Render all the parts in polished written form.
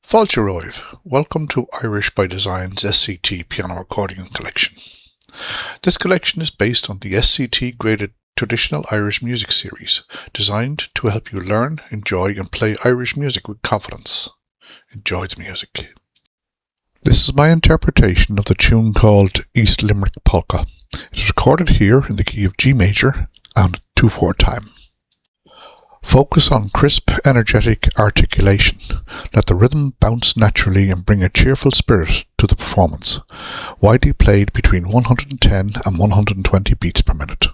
Fáilte welcome to Irish by Design's SCT piano accordion collection. This collection is based on the SCT graded traditional Irish music series, designed to help you learn, enjoy and play Irish music with confidence. Enjoy the music. This is my interpretation of the tune called East Limerick Polka. It is recorded here in the key of G major and 2/4 time. Focus on crisp, energetic articulation. Let the rhythm bounce naturally and bring a cheerful spirit to the performance. Widely played between 110 and 120 beats per minute.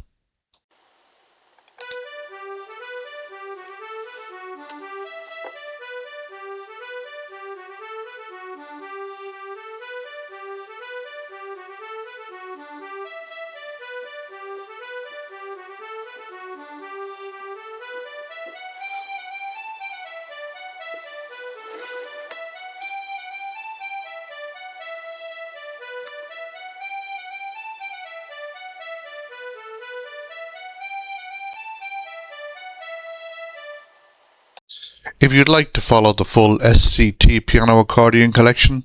If you'd like to follow the full SCT piano accordion collection,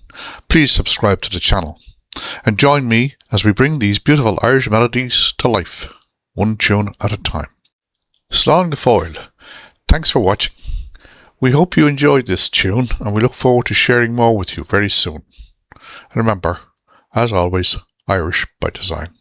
please subscribe to the channel and join me as we bring these beautiful Irish melodies to life, one tune at a time. Slán go fóill. Thanks for watching. We hope you enjoyed this tune and we look forward to sharing more with you very soon. And remember, as always, Irish by design.